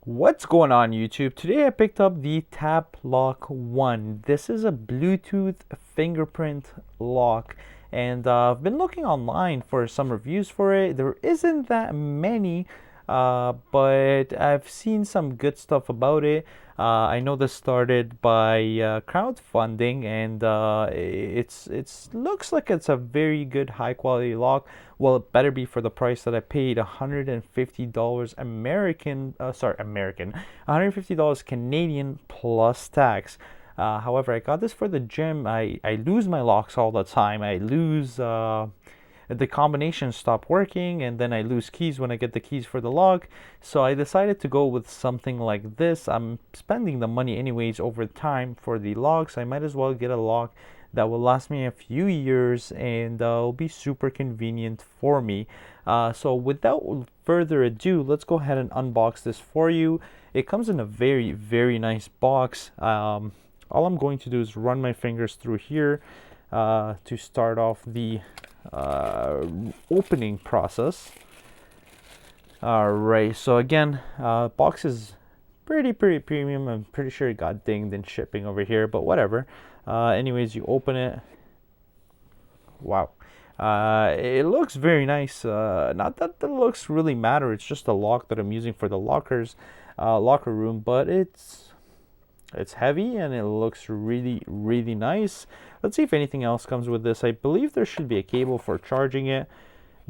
What's going on YouTube? Today I picked up the Tapplock 1. This is a Bluetooth fingerprint lock, and I've been looking online for some reviews for it. There isn't that many, but I've seen some good stuff about it. I know this started by crowdfunding, and it's looks like it's a very good high quality lock. Well, it better be for the price that I paid, $150 American, $150 Canadian plus tax. However, I got this for the gym. I lose my locks all the time. I lose the combinations stop working, and then I lose keys when I get the keys for the lock. So I decided to go with something like this. I'm spending the money anyways over time for the locks. I might as well get a lock that will last me a few years, and will be super convenient for me. So without further ado, let's go ahead and unbox this for you. It comes in a very nice box. All I'm going to do is run my fingers through here to start off the opening process. Alright, so again, box is pretty premium. I'm pretty sure it got dinged in shipping over here, but whatever. Anyways, you open it. Wow. It looks very nice. Not that the looks really matter. It's just a lock that I'm using for the locker room, but it's heavy and it looks really nice. Let's see if anything else comes with this. I believe there should be a cable for charging it.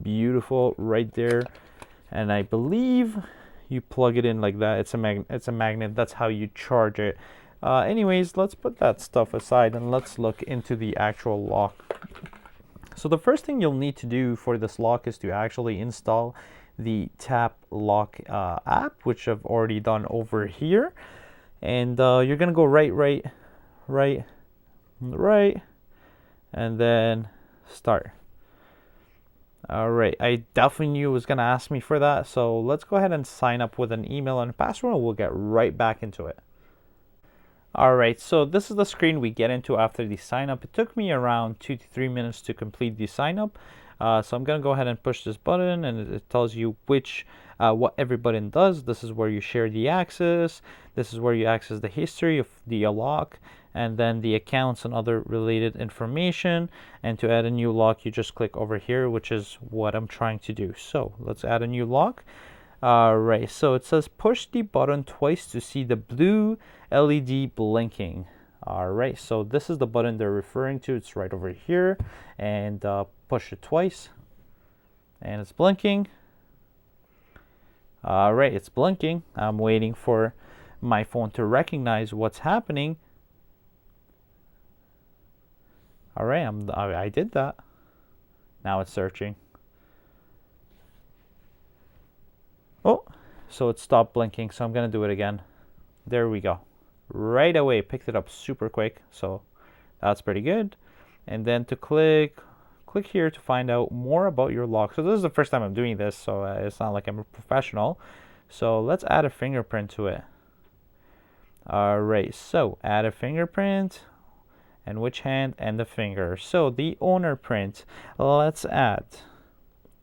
Beautiful right there. And I believe you plug it in like that. It's a magnet. That's how you charge it. Anyways, let's put that stuff aside and let's look into the actual lock. So the first thing you'll need to do for this lock is to actually install the Tapplock app, which I've already done over here. And you're gonna go right, and then start. Alright, I definitely knew it was gonna ask me for that, so let's go ahead and sign up with an email and password, and we'll get right back into it. Alright, so this is the screen we get into after the sign up. It took me around 2 to 3 minutes to complete the sign up. So I'm gonna go ahead and push this button, and it tells you what every button does. This is where you share the access. This is where you access the history of the lock, and then the accounts and other related information. And to add a new lock, you just click over here, which is what I'm trying to do. So let's add a new lock. Alright, so it says push the button twice to see the blue LED blinking. Alright, so this is the button they're referring to. It's right over here, and push it twice and it's blinking. Alright, it's blinking. I'm waiting for my phone to recognize what's happening. Alright, I did that. Now it's searching. Oh, so it stopped blinking, so I'm gonna do it again. There we go. Right away, picked it up super quick, so that's pretty good. And then to click here to find out more about your lock. So this is the first time I'm doing this, so it's not like I'm a professional. So let's add a fingerprint to it. Alright, so add a fingerprint, and which hand, and the finger. So the owner print, let's add.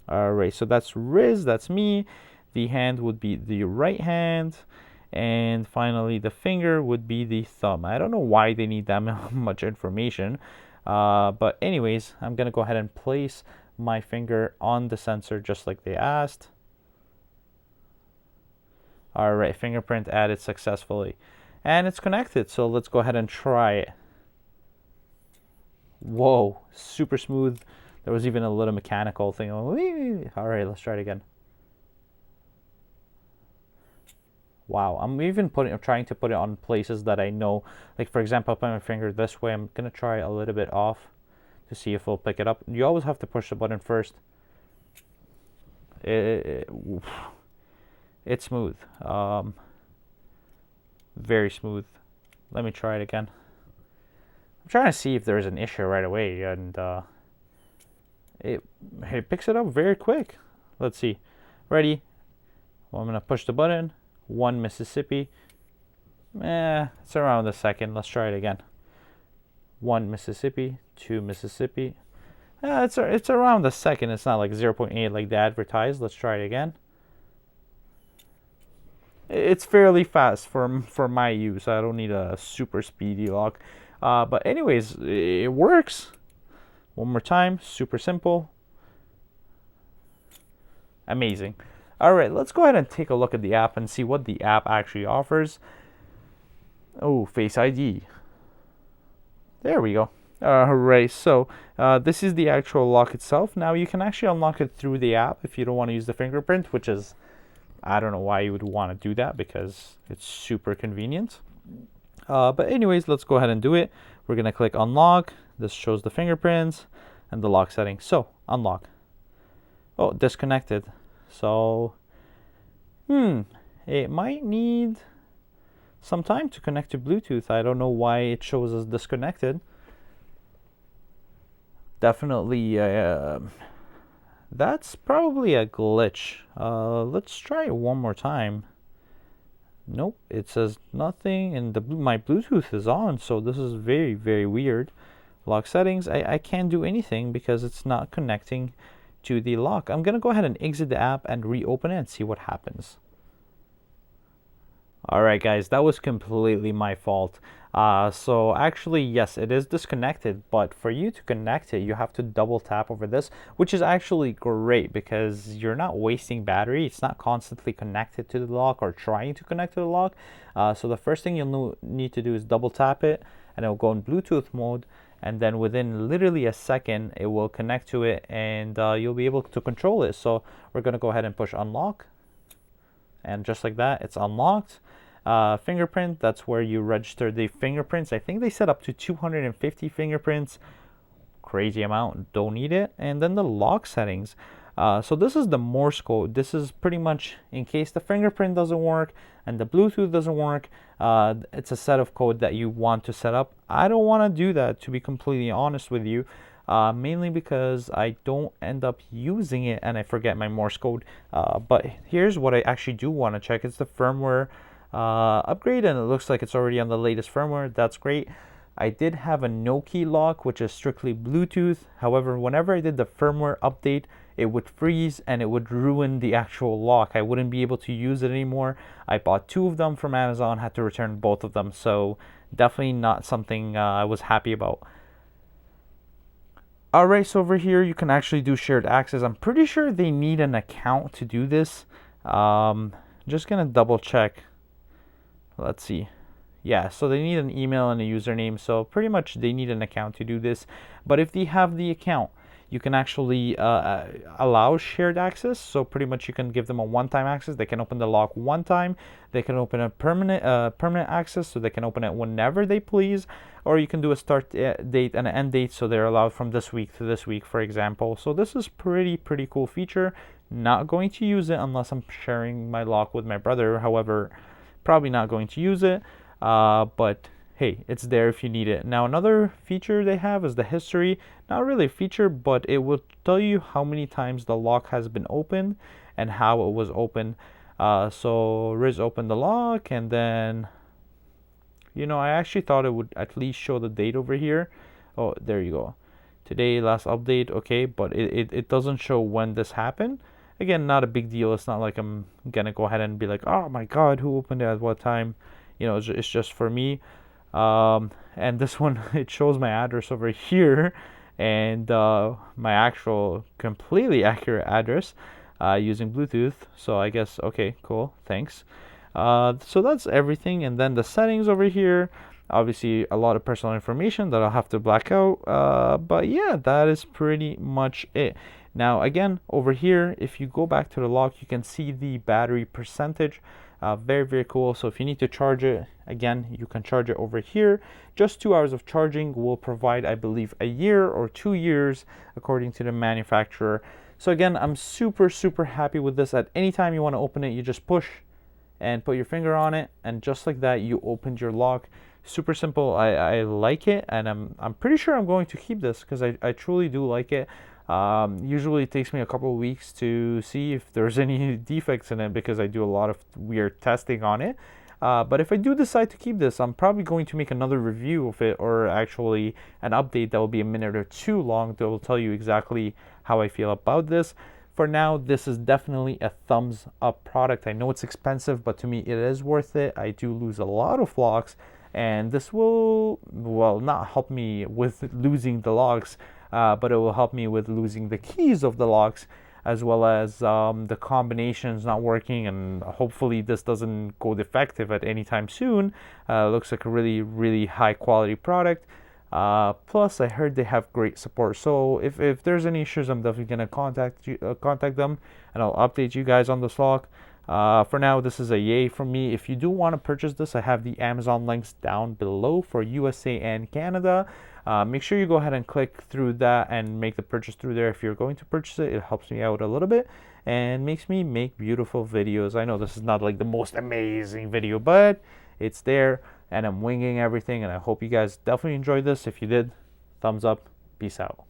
Alright, so that's Riz, that's me. The hand would be the right hand, and finally the finger would be the thumb. I don't know why they need that much information, but anyways, I'm gonna go ahead and place my finger on the sensor just like they asked. Alright, fingerprint added successfully, and it's connected, so let's go ahead and try it. Whoa, super smooth. There was even a little mechanical thing. Alright, let's try it again. Wow, I'm even trying to put it on places that I know. Like for example, I put my finger this way. I'm gonna try a little bit off to see if it'll pick it up. You always have to push the button first. It's smooth. Very smooth. Let me try it again. I'm trying to see if there's an issue right away, and it picks it up very quick. Let's see. Ready? Well, I'm gonna push the button. 1 Mississippi. It's around a second. Let's try it again. 1 Mississippi, 2 Mississippi. It's around a second. It's not like 0.8 like they advertised. Let's try it again. it's fairly fast for my use. I don't need a super speedy lock. But anyways, it works. One more time, super simple. Amazing. All right, let's go ahead and take a look at the app and see what the app actually offers. Oh, Face ID. There we go. Alright, so this is the actual lock itself. Now you can actually unlock it through the app if you don't want to use the fingerprint, which is, I don't know why you would want to do that because it's super convenient. But anyways, let's go ahead and do it. We're going to click unlock. This shows the fingerprints and the lock settings. So, unlock. Oh, disconnected. So, it might need some time to connect to Bluetooth. I don't know why it shows as disconnected. Definitely, that's probably a glitch. Let's try it one more time. Nope, it says nothing, and my Bluetooth is on, so this is very, very weird. Lock settings, I can't do anything because it's not connecting to the lock. I'm gonna go ahead and exit the app and reopen it and see what happens. Alright guys, that was completely my fault. So actually, yes, it is disconnected, but for you to connect it, you have to double tap over this, which is actually great because you're not wasting battery. It's not constantly connected to the lock or trying to connect to the lock. So the first thing you'll need to do is double tap it, and it'll go in Bluetooth mode, and then within literally a second, it will connect to it, and you'll be able to control it. So we're going to go ahead and push unlock, and just like that, it's unlocked. Fingerprint, that's where you register the fingerprints. I think they set up to 250 fingerprints. Crazy amount, don't need it. And then the lock settings. So this is the Morse code. This is pretty much in case the fingerprint doesn't work and the Bluetooth doesn't work. It's a set of code that you want to set up. I don't want to do that, to be completely honest with you. Mainly because I don't end up using it and I forget my Morse code. But here's what I actually do want to check. It's the firmware upgrade, and it looks like it's already on the latest firmware. That's great. I did have a no key lock, which is strictly Bluetooth. However, whenever I did the firmware update, it would freeze and it would ruin the actual lock. I wouldn't be able to use it anymore. I bought 2 of them from Amazon, had to return both of them, so definitely not something I was happy about. Alright, so over here you can actually do shared access. I'm pretty sure they need an account to do this. Just gonna double check. Let's see. Yeah, so they need an email and a username, so pretty much they need an account to do this. But if they have the account, you can actually allow shared access. So pretty much you can give them a one-time access. They can open the lock one time. They can open a permanent access, so they can open it whenever they please. Or you can do a start date and an end date, so they're allowed from this week to this week, for example. So this is pretty cool feature. Not going to use it unless I'm sharing my lock with my brother. However, probably not going to use it, but hey, it's there if you need it. Now another feature they have is the history. Not really a feature, but it will tell you how many times the lock has been opened and how it was opened. So Riz opened the lock, and then, you know, I actually thought it would at least show the date over here. Oh, there you go. Today, last update, okay, but it doesn't show when this happened. Again, not a big deal. It's not like I'm gonna go ahead and be like, oh my god, who opened it at what time? You know, it's just for me. And this one, it shows my address over here, and my actual completely accurate address using Bluetooth. So I guess, okay, cool, thanks. So that's everything. And then the settings over here, obviously a lot of personal information that I'll have to black out. But yeah, that is pretty much it. Now again, over here, if you go back to the lock, you can see the battery percentage. Very cool. So if you need to charge it, again, you can charge it over here. Just 2 hours of charging will provide, I believe, a year or 2 years according to the manufacturer. So again, I'm super happy with this. At any time you want to open it, you just push and put your finger on it, and just like that, you opened your lock. Super simple. I like it, and I'm pretty sure I'm going to keep this because I truly do like it. Usually it takes me a couple of weeks to see if there's any defects in it because I do a lot of weird testing on it. But if I do decide to keep this, I'm probably going to make another review of it, or actually an update that will be a minute or two long that will tell you exactly how I feel about this. for now, this is definitely a thumbs up product. I know it's expensive, but to me, it is worth it. I do lose a lot of locks, and this will, well, not help me with losing the locks, but it will help me with losing the keys of the locks, as well as the combinations not working, and hopefully this doesn't go defective at any time soon. Looks like a really high quality product. Plus, I heard they have great support. So if there's any issues, I'm definitely gonna contact them, and I'll update you guys on this lock. For now, this is a yay from me. If you do want to purchase this, I have the Amazon links down below for USA and Canada. Make sure you go ahead and click through that and make the purchase through there. If you're going to purchase it, it helps me out a little bit and makes me make beautiful videos. I know this is not like the most amazing video, but it's there, and I'm winging everything, and I hope you guys definitely enjoyed this. If you did, thumbs up. Peace out.